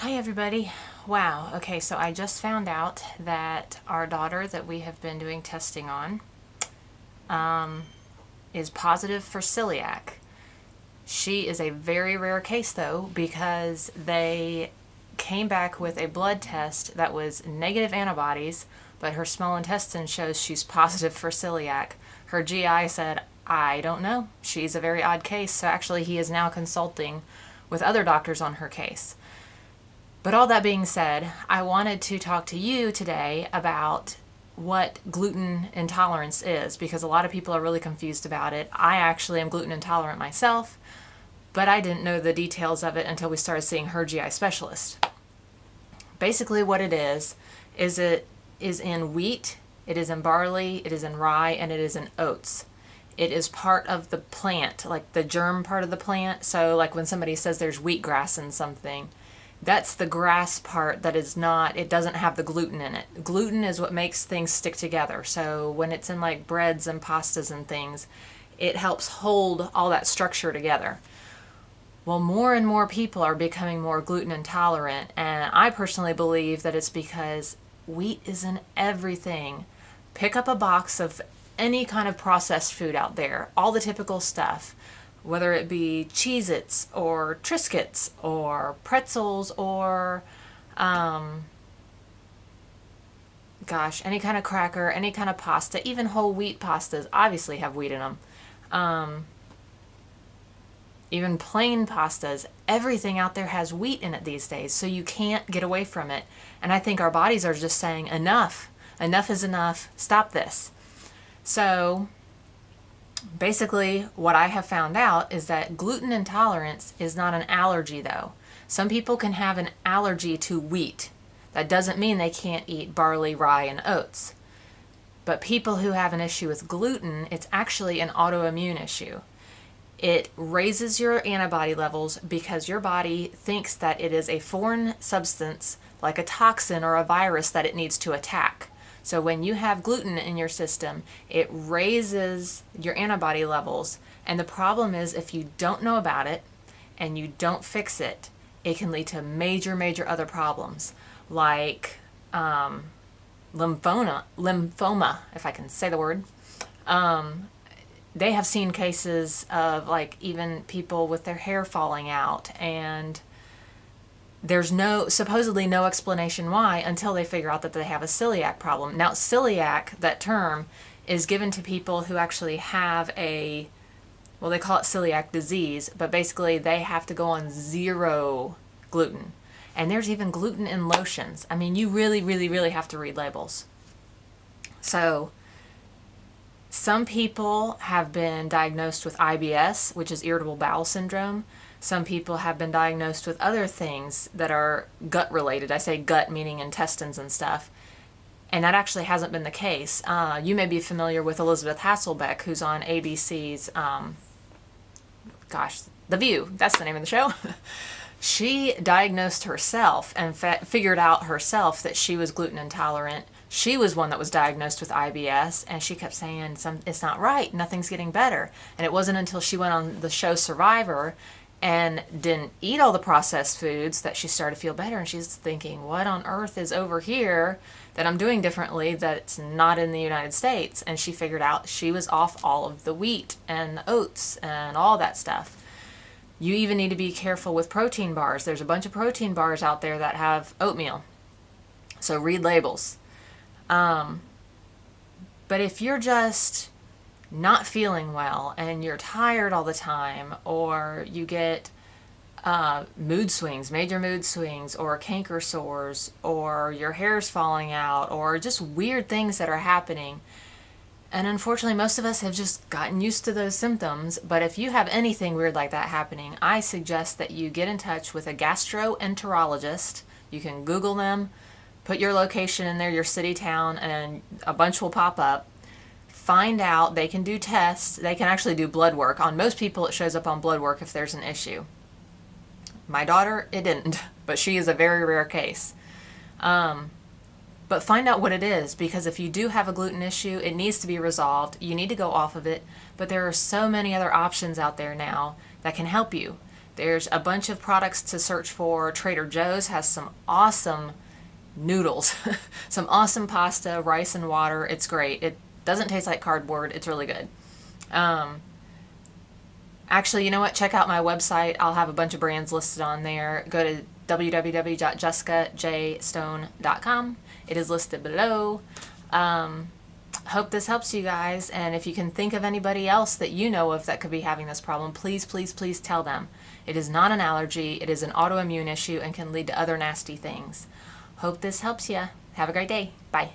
Hi everybody. Wow. Okay, so I just found out that our daughter that we have been doing testing on is positive for celiac. She is a very rare case though because they came back with a blood test that was negative antibodies, but her small intestine shows she's positive for celiac. Her GI said, I don't know. She's a very odd case, so actually he is now consulting with other doctors on her case. But all that being said, I wanted to talk to you today about what gluten intolerance is because a lot of people are really confused about it. I actually am gluten intolerant myself, but I didn't know the details of it until we started seeing her GI specialist. Basically what it is it is in wheat, it is in barley, it is in rye, and it is in oats. It is part of the plant, like the germ part of the plant. So like when somebody says there's wheatgrass in something, that's the grass part that is not, it doesn't have the gluten in it. Gluten is what makes things stick together. So when it's in like breads and pastas and things, it helps hold all that structure together. Well, more and more people are becoming more gluten intolerant, and I personally believe that it's because wheat is in everything. Pick up a box of any kind of processed food out there, all the typical stuff, whether it be Cheez-Its or Triscuits or pretzels or, any kind of cracker, any kind of pasta, even whole wheat pastas obviously have wheat in them. Even plain pastas, everything out there has wheat in it these days, so you can't get away from it. And I think our bodies are just saying, enough. Enough is enough. Stop this. So basically, what I have found out is that gluten intolerance is not an allergy, though. Some people can have an allergy to wheat. That doesn't mean they can't eat barley, rye, and oats. But people who have an issue with gluten, it's actually an autoimmune issue. It raises your antibody levels because your body thinks that it is a foreign substance, like a toxin or a virus, that it needs to attack. So when you have gluten in your system, it raises your antibody levels. And the problem is, if you don't know about it and you don't fix it, it can lead to major, major other problems like lymphoma, if I can say the word. They have seen cases of like even people with their hair falling out, and there's supposedly no explanation why until they figure out that they have a celiac problem. Now, celiac, that term, is given to people who actually have they call it celiac disease, but basically they have to go on zero gluten. And there's even gluten in lotions. I mean, you really, really, really have to read labels. So some people have been diagnosed with IBS, which is irritable bowel syndrome. Some people have been diagnosed with other things that are gut related. I say gut meaning intestines and stuff. And that actually hasn't been the case. You may be familiar with Elizabeth Hasselbeck, who's on ABC's, The View. That's the name of the show. She diagnosed herself and figured out herself that she was gluten intolerant. She was one that was diagnosed with IBS, and she kept saying, it's not right, nothing's getting better. And it wasn't until she went on the show Survivor and didn't eat all the processed foods that she started to feel better. And she's thinking, what on earth is over here that I'm doing differently that's not in the United States? And she figured out she was off all of the wheat and the oats and all that stuff. You even need to be careful with protein bars. There's a bunch of protein bars out there that have oatmeal. So read labels. But if you're just not feeling well and you're tired all the time, or you get mood swings, major mood swings, or canker sores, or your hair's falling out, or just weird things that are happening, and unfortunately most of us have just gotten used to those symptoms, but if you have anything weird like that happening, I suggest that you get in touch with a gastroenterologist. You can Google them, put your location in there, your city, town, and a bunch will pop up. Find out. They can do tests. They can actually do blood work. On most people, it shows up on blood work if there's an issue. My daughter, it didn't, but she is a very rare case. But find out what it is, because if you do have a gluten issue, it needs to be resolved. You need to go off of it, but there are so many other options out there now that can help you. There's a bunch of products to search for. Trader Joe's has some awesome noodles, some awesome pasta, rice and water. It's great. It doesn't taste like cardboard. It's really good. Actually, you know what? Check out my website. I'll have a bunch of brands listed on there. Go to www.jessicajstone.com. It is listed below. Hope this helps you guys, and if you can think of anybody else that you know of that could be having this problem, please, please, please tell them. It is not an allergy, it is an autoimmune issue and can lead to other nasty things. Hope this helps you. Have a great day. Bye.